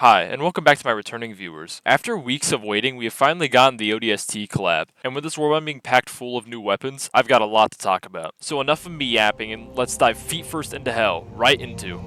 Hi, and welcome back to my returning viewers. After weeks of waiting, we have finally gotten the ODST collab, and with this warband being packed full of new weapons, I've got a lot to talk about. So enough of me yapping, and let's dive feet first into hell, right into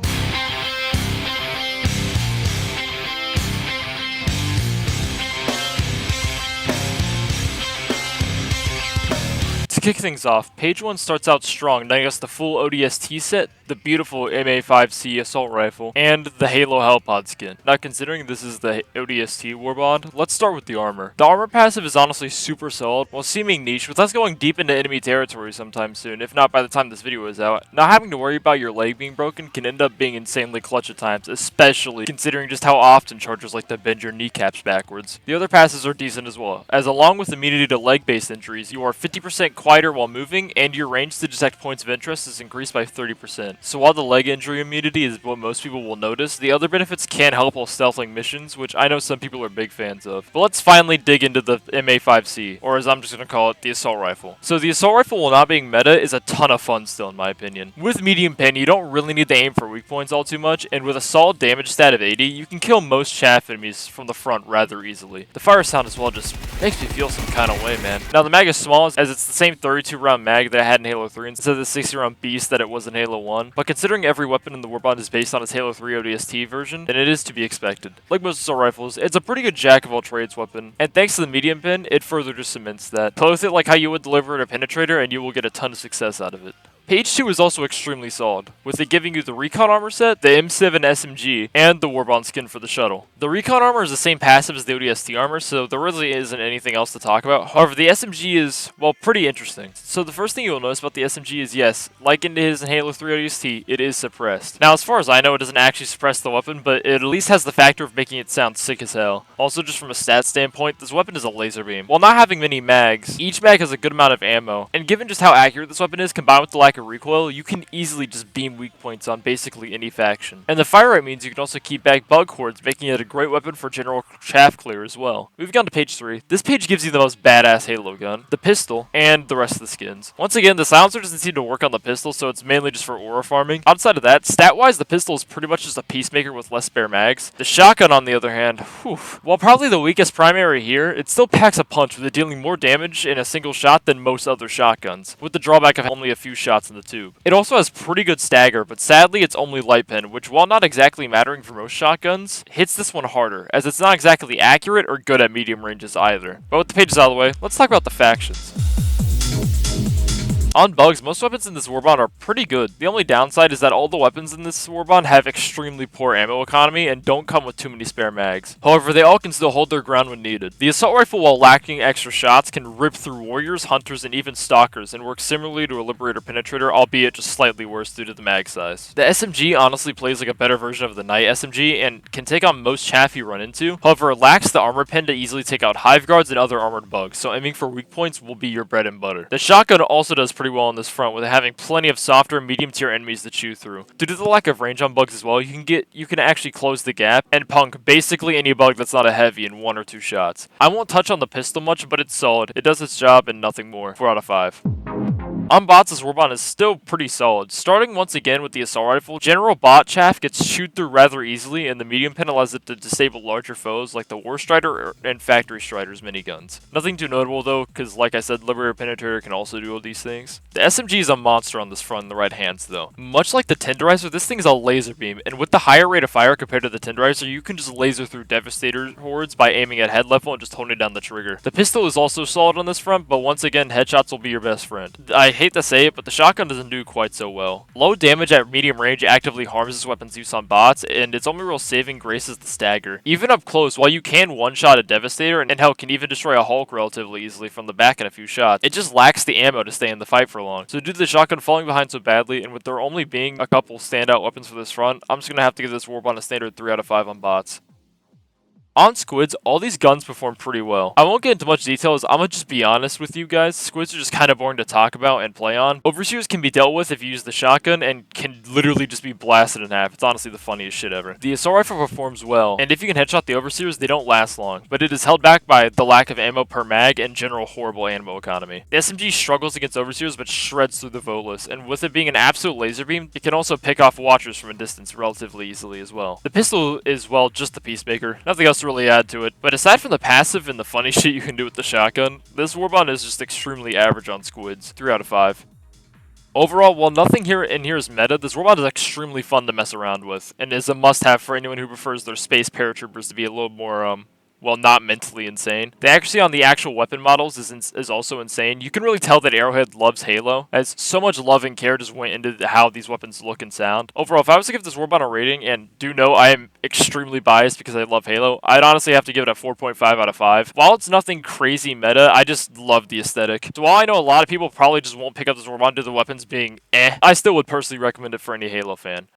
To kick things off, page 1 starts out strong, knowing us the full ODST set, the beautiful MA5C assault rifle, and the Halo Hellpod skin. Now considering this is the ODST warband, let's start with the armor. The armor passive is honestly super solid, while seeming niche, with us going deep into enemy territory sometime soon, if not by the time this video is out. Not having to worry about your leg being broken can end up being insanely clutch at times, especially considering just how often chargers like to bend your kneecaps backwards. The other passes are decent as well, as along with immunity to leg-based injuries, you are 50% quieter while moving, and your range to detect points of interest is increased by 30%. So while the leg injury immunity is what most people will notice, the other benefits can help while stealthing missions, which I know some people are big fans of. But let's finally dig into the MA5C, or as I'm just going to call it, the assault rifle. So the assault rifle, while not being meta, is a ton of fun still in my opinion. With medium pen, you don't really need to aim for weak points all too much, and with a solid damage stat of 80, you can kill most chaff enemies from the front rather easily. The fire sound as well just makes me feel some kind of way, man. Now the mag is small, as it's the same 32 round mag that I had in Halo 3 instead of the 60 round beast that it was in Halo 1, but considering every weapon in the warband is based on its Halo 3 ODST version, then it is to be expected. Like most assault rifles, it's a pretty good jack of all trades weapon, and thanks to the medium pen, it further just cements that. Play with it like how you would deliver a penetrator and you will get a ton of success out of it. Page 2 is also extremely solid, with it giving you the recon armor set, the M7 SMG, and the warband skin for the shuttle. The recon armor is the same passive as the ODST armor, so there really isn't anything else to talk about. However, the SMG is, well, pretty interesting. So the first thing you will notice about the SMG is, yes, like it is in Halo 3 ODST, it is suppressed. Now, as far as I know, it doesn't actually suppress the weapon, but it at least has the factor of making it sound sick as hell. Also, just from a stat standpoint, this weapon is a laser beam. While not having many mags, each mag has a good amount of ammo, and given just how accurate this weapon is, combined with the lack of recoil, you can easily just beam weak points on basically any faction. And the fire rate means you can also keep back bug hordes, making it a great weapon for general chaff clear as well. Moving on to page 3. This page gives you the most badass Halo gun, the pistol, and the rest of the skins. Once again, the silencer doesn't seem to work on the pistol, so it's mainly just for aura farming. Outside of that, stat-wise, the pistol is pretty much just a peacemaker with less spare mags. The shotgun, on the other hand, whew, while probably the weakest primary here, it still packs a punch with it dealing more damage in a single shot than most other shotguns, with the drawback of only a few shots in the tube. It also has pretty good stagger, but sadly it's only light pen, which while not exactly mattering for most shotguns, hits this one harder, as it's not exactly accurate or good at medium ranges either. But with the pages out of the way, let's talk about the factions. On bugs, most weapons in this warband are pretty good. The only downside is that all the weapons in this warband have extremely poor ammo economy and don't come with too many spare mags. However, they all can still hold their ground when needed. The assault rifle, while lacking extra shots, can rip through warriors, hunters, and even stalkers, and works similarly to a liberator penetrator, albeit just slightly worse due to the mag size. The SMG honestly plays like a better version of the Knight SMG and can take on most chaff you run into. However, it lacks the armor pen to easily take out hive guards and other armored bugs, so aiming for weak points will be your bread and butter. The shotgun also does pretty well on this front, with it having plenty of softer medium tier enemies to chew through. Due to the lack of range on bugs as well, you can actually close the gap and punk basically any bug that's not a heavy in 1 or 2 shots. I won't touch on the pistol much, but it's solid. It does its job and nothing more. 4 out of 5. On bots, this warband is still pretty solid. Starting once again with the assault rifle, general bot chaff gets chewed through rather easily, and the medium pen allows it to disable larger foes like the War Strider and Factory Strider's miniguns. Nothing too notable though, because like I said, Liberator Penetrator can also do all these things. The SMG is a monster on this front in the right hands though. Much like the Tenderizer, this thing is a laser beam, and with the higher rate of fire compared to the Tenderizer, you can just laser through Devastator hordes by aiming at head level and just holding down the trigger. The pistol is also solid on this front, but once again, headshots will be your best friend. I hate to say it, but the shotgun doesn't do quite so well. Low damage at medium range actively harms this weapon's use on bots, and its only real saving grace is the stagger. Even up close, while you can one-shot a Devastator, and hell, can even destroy a Hulk relatively easily from the back in a few shots, it just lacks the ammo to stay in the fight for long. So due to the shotgun falling behind so badly, and with there only being a couple standout weapons for this front, I'm just going to have to give this warband a standard 3 out of 5 on bots. On Squids, all these guns perform pretty well. I won't get into much detail as I'm gonna just be honest with you guys. Squids are just kind of boring to talk about and play on. Overseers can be dealt with if you use the shotgun and can literally just be blasted in half. It's honestly the funniest shit ever. The assault rifle performs well, and if you can headshot the Overseers, they don't last long, but it is held back by the lack of ammo per mag and general horrible ammo economy. The SMG struggles against Overseers but shreds through the Volus, and with it being an absolute laser beam, it can also pick off Watchers from a distance relatively easily as well. The pistol is, well, just the Peacemaker. Nothing else to really add to it. But aside from the passive and the funny shit you can do with the shotgun, this Warbond is just extremely average on Squids. 3 out of 5. Overall, while nothing here is meta, this Warbond is extremely fun to mess around with, and is a must-have for anyone who prefers their space paratroopers to be a little more, well, not mentally insane. The accuracy on the actual weapon models is also insane. You can really tell that Arrowhead loves Halo, as so much love and care just went into how these weapons look and sound. Overall, if I was to give this Warbond a rating, and do know I am extremely biased because I love Halo, I'd honestly have to give it a 4.5 out of 5. While it's nothing crazy meta, I just love the aesthetic. So while I know a lot of people probably just won't pick up this Warbond due to the weapons being I still would personally recommend it for any Halo fan.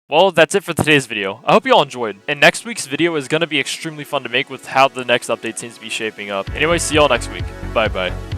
Well, that's it for today's video. I hope you all enjoyed. And next week's video is going to be extremely fun to make with how the next update seems to be shaping up. Anyway, see y'all next week. Bye-bye.